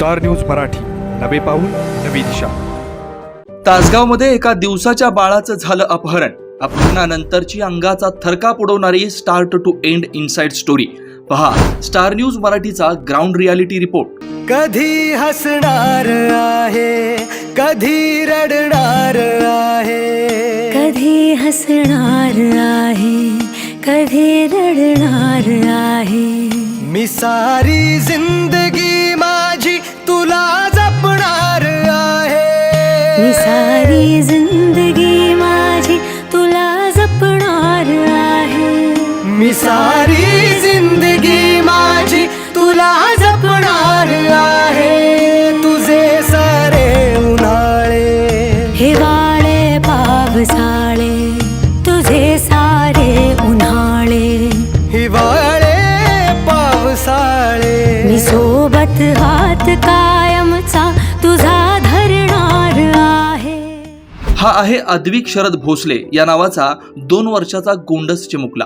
Star news Marathi, नवे पाऊल नवी दिशा. तासगावमध्ये एका दिवसाच्या बाळाचं झालं अपहरण. अपहरणानंतरची अंगाचा थरकाप उडवणारी start to end inside story पहा स्टार न्यूज मराठीचा ग्राउंड रियालिटी रिपोर्ट. कधी हसणार आहे, कधी रडणार आहे, कधी हसणार आहे, कधी रडणार आहे. मी सारी जिंदगी माझी तुला जपणार आहे, मी सारी जिंदगी माझी तुला जपणार आहे, मी सारी जिंदगी माझी तुला जपणार आहे. तुझे सारे उन्हाळे, हिवाळे पावसाळे, तुझे सारे उन्हाळे, हिवाळे पावसाळे, मी सोबत हात कायमचा तुझा धरणार आहे. हा आहे अद्विक शरद भोसले या नावाचा 2 वर्षाचा गोंडस चिमुकला.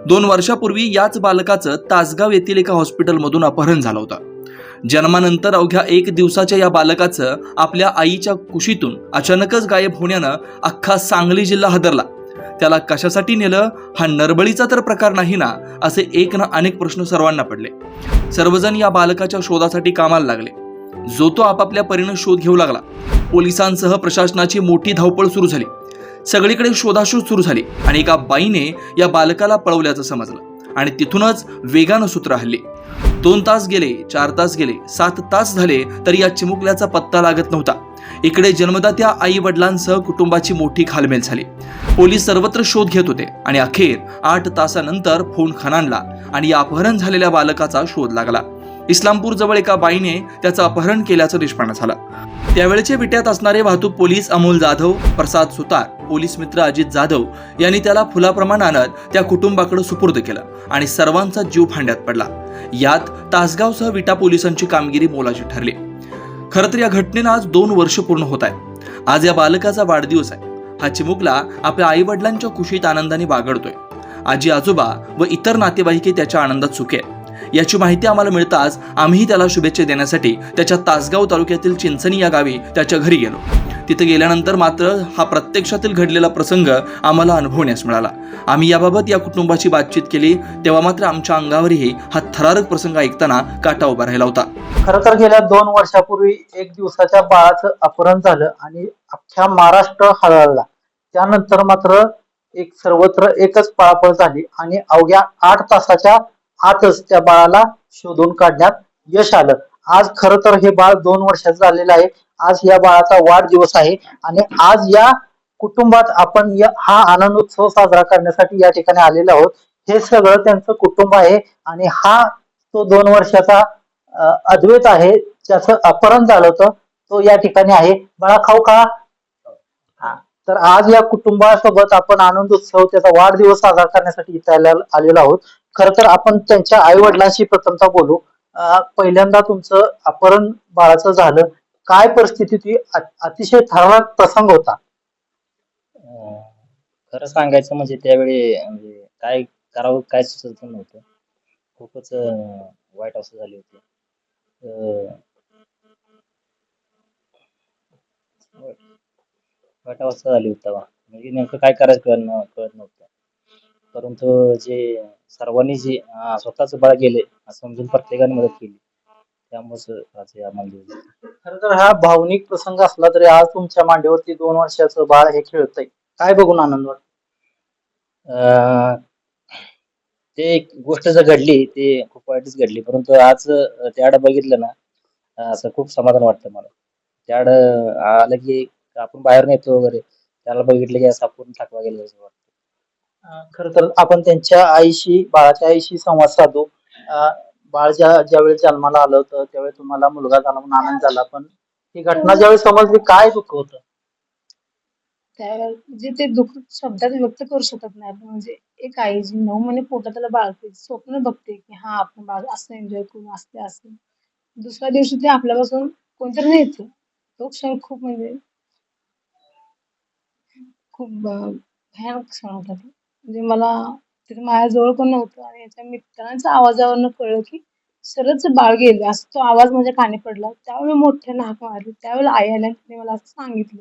2 वर्षापूर्वी याच बालकाचं तासगाव येथील एका हॉस्पिटलमधून अपहरण झालं होतं. जन्मानंतर अवघ्या 1 दिवसाच्या या बालकाचं आपल्या आईच्या कुशीतून अचानकच गायब होण्यानं अख्खा सांगली जिल्हा हादरला. त्याला कशासाठी नेलं, हा नरबळीचा तर प्रकार नाही ना, असे एक ना अनेक प्रश्न सर्वांना पडले. सर्वजण या बालकाच्या शोधासाठी कामाला लागले. जो तो आपापल्या परीने शोध घेऊ लागला. पोलिसांसह प्रशासनाची मोठी धावपळ सुरू झाली. सगळीकडे शोधाशोध सुरू झाली आणि एका बाईने या बालकाला पळवल्याचं समजलं आणि तिथूनच वेगानं सूत्र हल्ली. 2 तास गेले, 4 तास गेले, 7 तास झाले तरी या चिमुकल्याचा पत्ता लागत नव्हता. इकडे जन्मदात्या आई वडिलांसह कुटुंबाची मोठी घालमेल झाली. पोलीस सर्वत्र शोध घेत होते आणि अखेर 8 तासानंतर फोन खणाणला आणि या अपहरण झालेल्या बालकाचा शोध लागला. इस्लामपूर जवळ एका बाईने त्याचं अपहरण केल्याचं निष्पन्न झालं. त्यावेळेचे विट्यात असणारे वाहतूक पोलीस अमोल जाधव, प्रसाद सुतार, पोलीस मित्र अजित जाधव यांनी त्याला फुलाप्रमाणे आणत त्या कुटुंबाकडे सुपूर्द केलं आणि सर्वांचा जीव फांड्यात पडला. यात तासगावसह विटा पोलिसांची कामगिरी मोलाची ठरली. खरं तर या घटनेला आज 2 वर्ष पूर्ण होत आहेत. आज या बालकाचा वाढदिवस आहे. हा चिमुकला आपल्या आई वडिलांच्या कुशीत आनंदाने बागडतोय. आजी आजोबा व इतर नातेवाईक त्याच्या आनंदात सुखी आहेत. याची माहिती आम्हाला मिळताच आम्ही त्याला शुभेच्छा देण्यासाठी त्याच्या तासगाव तालुक्यातील चिंचणी या गावी त्याच्या घरी गेलो. तिथे गेल्यानंतर मात्र हा प्रत्यक्षातील घडलेला प्रसंग आम्हाला अनुभवण्यास मिळाला. आम्ही याबाबत या कुटुंबाची बातचीत केली तेव्हा मात्र आमच्या अंगावरही हा थरारक प्रसंग ऐकताना काटा उभा राहिला होता. खरं तर गेल्या 2 वर्षापूर्वी 1 दिवसाच्या बाळाचं अपहरण झालं आणि अख्ख्या महाराष्ट्र हळहळला. त्यानंतर मात्र सर्वत्र एकच पळापळ झाली आणि अवघ्या 8 तासाच्या आतच त्या बाळाला शोधून काढण्यात यश आलं. आज खरं तर हे बाळ 2 वर्षाचं झालेलं आहे. आज या बाळाचा वाढदिवस आहे आणि आज या कुटुंबात आपण हा आनंद उत्सव साजरा करण्यासाठी या ठिकाणी आलेलो आहोत. हे सगळं त्यांचं कुटुंब आहे आणि हा तो 2 वर्षाचा अद्वैत आहे, ज्याचं अपहरण झालं होतं, तो या ठिकाणी आहे. बाळा खाऊ का? तर आज या कुटुंबासोबत आपण आनंद उत्सव त्याचा वाढदिवस साजरा करण्यासाठी इथे आलेलो आहोत. खरं तर आपण त्यांच्या आई वडिलांशी प्रथमतः बोलू. पहिल्यांदा तुमचं अपहरण बाळाचं झालं, काय परिस्थिती होती? अतिशय थरारक प्रसंग होता. खरं सांगायचं म्हणजे त्यावेळी म्हणजे काय करावं काय सुचत नव्हतं. खूपच वाईट अवस्था झाली होती. वाईट अवस्था झाली होती तेव्हा. म्हणजे नेमकं काय करायचं कळत नव्हतं. परंतु जे सर्वांनी जे स्वतःच बाळ गेले असं समजून प्रत्येकाने मदत केली. त्यामुळे आज आम्हाला खरं तर हा भावनिक प्रसंग असला तरी आज तुमच्या मांडीवरती 2 वर्षाचं बाळ हे खेळतंय, काय बघून आनंद वाटतो? ते एक गोष्ट जर घडली ते खूप वाईटच घडली. परंतु आज त्याकडे बघितलं ना असं खूप समाधान वाटतं मला. त्याकडं आलं की आपण बाहेर नेतो वगैरे त्याला बघितलं की असं आपण थकवा गेला असं वाटतं. खरं तर आपण त्यांच्या आईशी, बाळाच्या आईशी संवाद साधू. बाळ ज्यावेळी जन्माला आलं होतं त्यावेळी तुम्हाला मुलगा झाला म्हणून आनंद झाला, पण ही घटना ज्यावेळी समजली काय दुःख होतं? म्हणजे ते दुःख शब्दात व्यक्त करू शकत नाही आपण. म्हणजे एक आई जी 9 महिने पोटात त्याला बाळगते, स्वप्न बघते की हा आपण बाळ असं एन्जॉय करू, असते असेल. दुसऱ्या दिवशी ते आपल्यापासून कोणतरी न्यायचं. तो क्षण खूप म्हणजे खूप भयानक क्षण होता तो. म्हणजे मला तिथे माझ्याजवळ कोण नव्हतं आणि याच्या मित्रांच्या आवाजावरनं कळलं की सरच बाळ गेले असं तो आवाज माझ्या कानी पडला. त्यावेळी मोठ्याने हाक मारली. त्यावेळेला आई आल्या आणि तिने मला असं सांगितलं.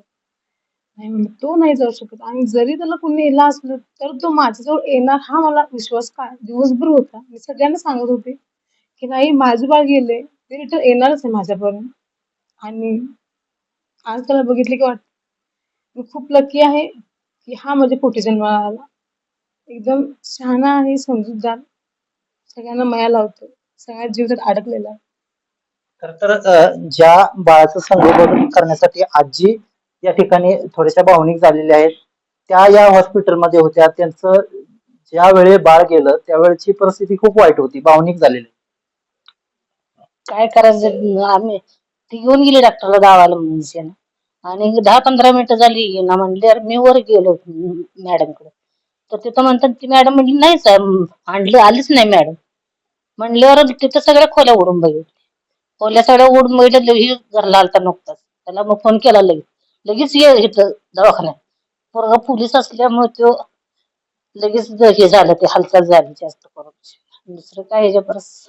नाही म्हणलं, तो नाही जाऊ शकत आणि जरी त्याला कोणी नेलं असलं तर तो माझ्याजवळ येणार हा मला विश्वास काय दिवसभर होता. मी सगळ्यांना सांगत होते की नाही माझं बाळ गेलंय ते रिटर्न येणारच आहे माझ्यापर्यंत. आणि आज त्याला बघितलं की वाटतं मी खूप लकी आहे की हा माझ्या पोटी जन्माला आला. एकदम शहाणा आहे, समजूतदार, सगळ्यांना माया लावतो, सगळ्या जीव त्यात अडकलेला आहे. खर तर ज्या बाळाचं संगोपन करण्यासाठी आजी या ठिकाणी थोड्याशा भावनिक झालेल्या आहेत. त्या या हॉस्पिटलमध्ये होत्या. त्यांचं ज्या वेळी बाळ गेलं त्यावेळेची परिस्थिती खूप वाईट होती, भावनिक झालेली. काय करायचं आम्ही ती घेऊन गेली डॉक्टरला दावाला म्हणून आणि 10-15 मिनिटं झाली ना म्हणल्यावर मी वर गेलो मॅडमकडे. तर तिथं म्हणतात ती मॅडम म्हणली नाही आणली आलीच नाही मॅडम. म्हणल्यावर तिथं सगळ्या खोल्या उडून बघितल्या. खोल्या सगळ्या उडून बघितल्या. ही घरला आलता नुकताच. त्याला मग फोन केला लगेच ये इथं दवाखान्यात. पोरगा पोलीस असल्यामुळे तो लगेच हे झालं ते हालचाल झाली जास्त करून. दुसरं काय ह्याच्या परस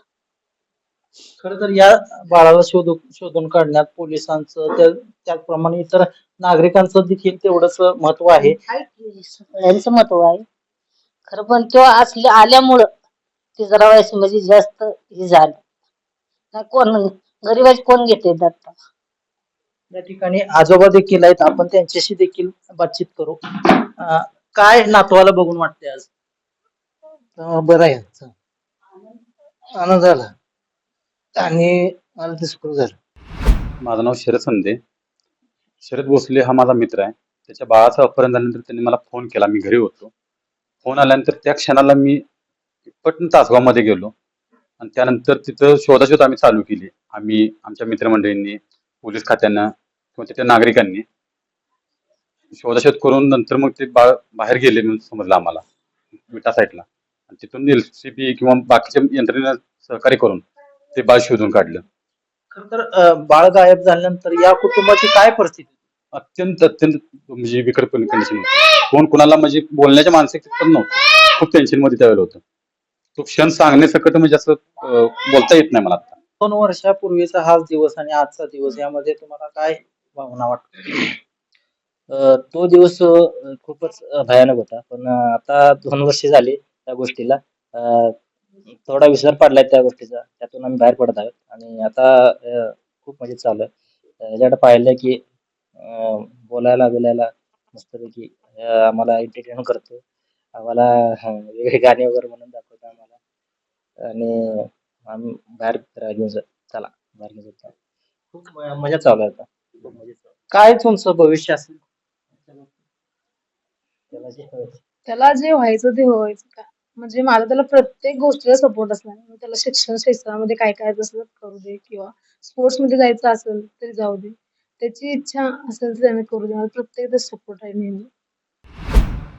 खर तर या बाळाला शोधून काढण्यात पोलिसांचं त्याचप्रमाणे इतर नागरिकांचं देखील तेवढंच महत्व आहे. सगळ्यांचं महत्व आहे खरं, पण तो आल्यामुळं ते जरा वयस म्हणजे जास्त हे झालं नाही. कोण गरीबाची कोण घेते दत्ता. या ठिकाणी आजोबा देखील आहेत, आपण त्यांच्याशी देखील बातचीत करू. काय नातवाला बघून वाटते आज? बरं आहे, आनंद झाला आणि मला ते सुखरूप झालं. माझं नाव शरद संदे. शरद भोसले हा माझा मित्र आहे. त्याच्या बाळाचं अपहरण झाल्यानंतर त्यांनी मला फोन केला. मी घरी होतो. फोन आल्यानंतर त्या क्षणाला मी पटकन तासगावमध्ये गेलो आणि त्यानंतर तिथं शोधाशोध आम्ही चालू केली. आम्ही आमच्या मित्रमंडळींनी, पोलीस खात्यानं किंवा तिथल्या नागरिकांनी शोधाशोध करून नंतर मग ते बाळ बाहेर गेले म्हणून समजलं आम्हाला विटा साईडला. आणि तिथून एलसीबी किंवा बाकीच्या यंत्रणेनं सहकार्य करून ते बाळ शोधून काढलं. खर तर बाळ गायब झाल्यानंतर या कुटुंबाची काय परिस्थिती? अत्यंत म्हणजे बिकट कंडिशन होती. कोण कुणाला म्हणजे बोलण्याच्या मानसिकतेत पण नव्हतं. खूप टेन्शन मध्ये त्यावेळेला होतं. तो क्षण सांगण्यासकट म्हणजे असं बोलता येत नाही मला आता. 2 वर्षापूर्वीचा हाच दिवस आणि आजचा दिवस यामध्ये तुम्हाला काय भावना वाटते? तो दिवस खूपच भयानक होता. पण आता 2 वर्ष झाली त्या गोष्टीला. थोडा विसर पडलाय त्या गोष्टीचा. त्यातून आम्ही बाहेर पडत आहोत आणि आता खूप मजेत चालू आहे. याच्याकडे पाहिलं की बोलायला बिलायला मस्तपैकी आम्हाला एंटरटेन करतो. आम्हाला वेगळे गाणे वगैरे म्हणून दाखवतो आम्हाला आणि आम्ही बाहेर फिरायला घेऊन चला बाहेर घेऊन जातो. खूप मजा चालू आहे आता. खूप मजेत चालू आहे. काय तुमचं भविष्य असेल? त्याला जे व्हायचं ते व्हायचं का म्हणजे माझा त्याला प्रत्येक गोष्टीला सपोर्ट असणार. मी त्याला शिक्षण क्षेत्रामध्ये काय काय असलं करू दे किंवा स्पोर्ट्स मध्ये जायचं असेल तरी जाऊ दे. त्याची इच्छा असेल तर त्याने करू दे. मला प्रत्येक सपोर्ट आहे नेहमी.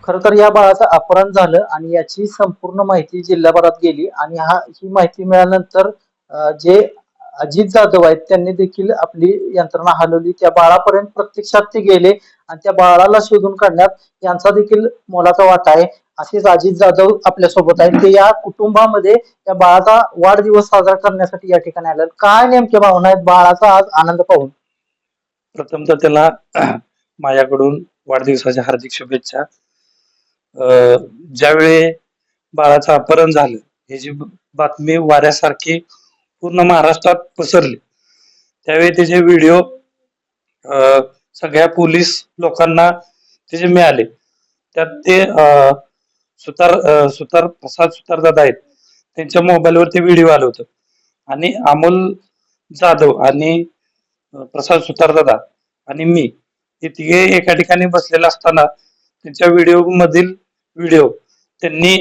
खर तर या बाळाचं अपहरण झालं आणि याची संपूर्ण माहिती जिल्हाभरात गेली आणि ही माहिती मिळाल्यानंतर जे अजित जाधव आहेत त्यांनी देखील आपली यंत्रणा हलवली. त्या बाळापर्यंत प्रत्यक्षात ते गेले आणि त्या बाळाला शोधून काढण्यात यांचा देखील मोलाचा वाटा आहे. असेच अजित जाधव आपल्या सोबत आहेत. ते या कुटुंबामध्ये त्या बाळाचा वाढदिवस साजरा करण्यासाठी या ठिकाणी आले. काय नेमक्या भावना आहेत बाळाचा आज आनंद पाहून? प्रथमतः त्याला माझ्याकडून वाढदिवसाच्या हार्दिक शुभेच्छा. ज्यावेळी बाळाचं अपहरण झालं ही जी बातमी वाऱ्यासारखी पूर्ण महाराष्ट्रात पसरली त्यावेळी त्याचे व्हिडिओ सगळ्या पोलीस लोकांना त्याचे मिळाले. त्यात ते प्रसाद सुतारदादा आहेत त्यांच्या मोबाईलवर ते व्हिडिओ आलं होतं आणि अमोल जाधव आणि प्रसाद सुतारदादा आणि मी हे तिघे एका ठिकाणी बसलेला असताना त्यांच्या व्हिडिओ त्यांनी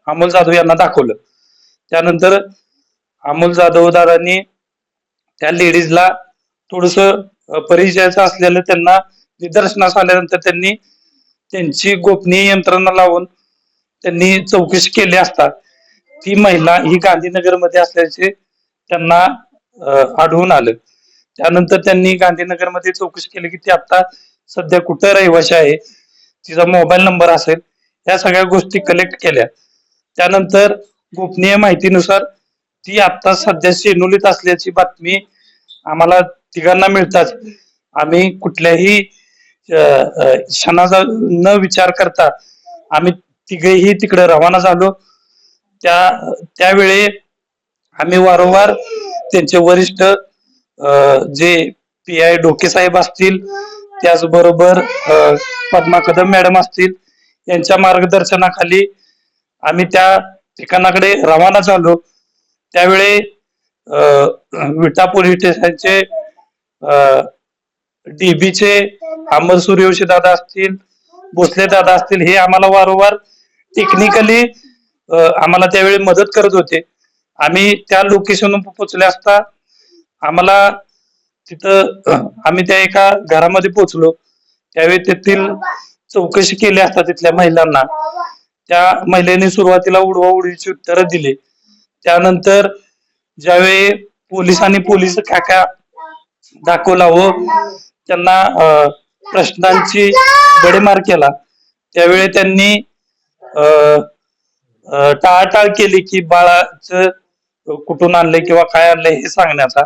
अमोल जाधव यांना दाखवलं. त्यानंतर अमोल जाधव दादांनी त्या लेडीजला थोडस परिचयाचं असलेलं त्यांना निदर्शनास आल्यानंतर त्यांनी त्यांची गोपनीय यंत्रणा लावून त्यांनी चौकशी केली असता ती महिला ही गांधीनगरमध्ये असल्याचे त्यांना आढळून आलं. त्यानंतर त्यांनी गांधीनगरमध्ये चौकशी केली की ती आता सध्या कुठं रहिवाशी आहे, तिचा मोबाईल नंबर असेल, या सगळ्या गोष्टी कलेक्ट केल्या. त्यानंतर गोपनीय माहितीनुसार ती आता सध्या शेनोलीत असल्याची बातमी आम्हाला तिघांना मिळताच आम्ही कुठल्याही क्षणाचा न विचार करता आम्ही तिघेही तिकडे रवाना झालो. त्यावेळी आम्ही वारंवार त्यांचे वरिष्ठ जे PI ढोके साहेब असतील, त्याचबरोबर पद्मा कदम मॅडम असतील, यांच्या मार्गदर्शनाखाली आम्ही त्या ठिकाणाकडे रवाना झालो. त्यावेळी विटा पोलीस स्टेशनचे DBचे अमर सूर्यवंशी दादा असतील, भोसले दादा असतील, हे आम्हाला वारंवार टेक्निकली आम्हाला त्यावेळी मदत करत होते. आम्ही त्या लोकेशनवर पोहोचले असता आम्हाला तिथं आम्ही त्या एका घरामध्ये पोहोचलो. त्यावेळी तेथील चौकशी केली असता तिथल्या महिलांना. त्या महिलेने सुरुवातीला उडवाउडवीची उत्तरं दिली. त्यानंतर ज्यावेळी पोलिसांनी पोलीस काका दाखवला व त्यांना प्रश्नांची बडेमार केला, त्यावेळी त्यांनी टाळाटाळ केली की बाळाचं कुठून आणलंय किंवा काय आणलंय हे सांगण्याचा.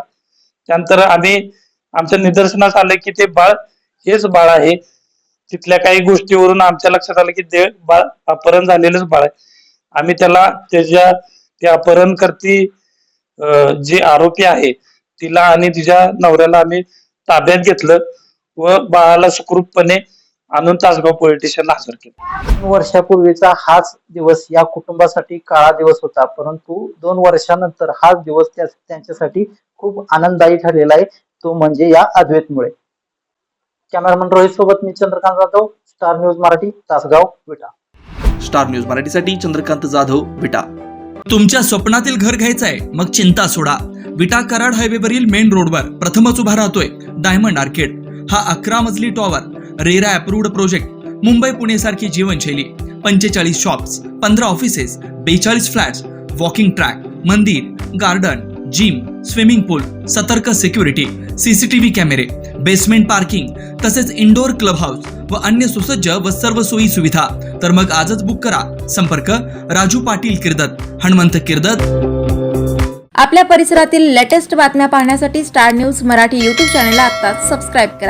त्यानंतर आम्ही आमच्या निदर्शनास आलं की ते बाळ हेच बाळ आहे. तिथल्या काही गोष्टीवरून आमच्या लक्षात आलं की ते बाळ अपहरण झालेलंच बाळ आहे. आम्ही त्याला त्या अपहरणकर्ती जे आरोपी आहे तिला आणि तिच्या नवऱ्याला आम्ही ताब्यात घेतलं व बाळाला सुखरूपपणे आणून तासगाव पोलीस स्टेशनला हजर केलं. 2 वर्षापूर्वीचा हाच दिवस या कुटुंबासाठी काळा दिवस होता, परंतु 2 वर्षानंतर हाच दिवस त्यांच्यासाठी खूप आनंददायी ठरलेला आहे, तो म्हणजे या अद्वैतमुळे. कॅमेरामन रोहित सोबत मी चंद्रकांत जाधव, स्टार न्यूज मराठी, तासगाव, विटा. स्टार न्यूज मराठीसाठी चंद्रकांत जाधव, विटा. तुमच्या स्वप्नातील घर घ्यायचंय मग चिंता सोडा. विटा कराड हायवेवरील मेन रोडवर प्रथमच उभा राहतोय डायमंड आर्केड. हा 11 मजली tower, RERA approved project. Mumbai Pune सारखी जीवनशैली. 45 shops, 15 offices, 42 flats, walking track, मंदिर, गार्डन, जिम, स्विमिंग पूल, सतर्क सिक्युरिटी, CCTV कॅमेरे, बेसमेंट पार्किंग, तसेच इंडोर क्लब हाऊस व अन्य सुसज्ज व सर्व सोयी सुविधा. तर मग आजच बुक करा. संपर्क राजू पाटील किर्दत, हनुमंत किर्दत. आपल्या परिसरातील लेटेस्ट बातम्या पाहण्यासाठी स्टार न्यूज मराठी YouTube चॅनलला आत्ताच सबस्क्राईब करा.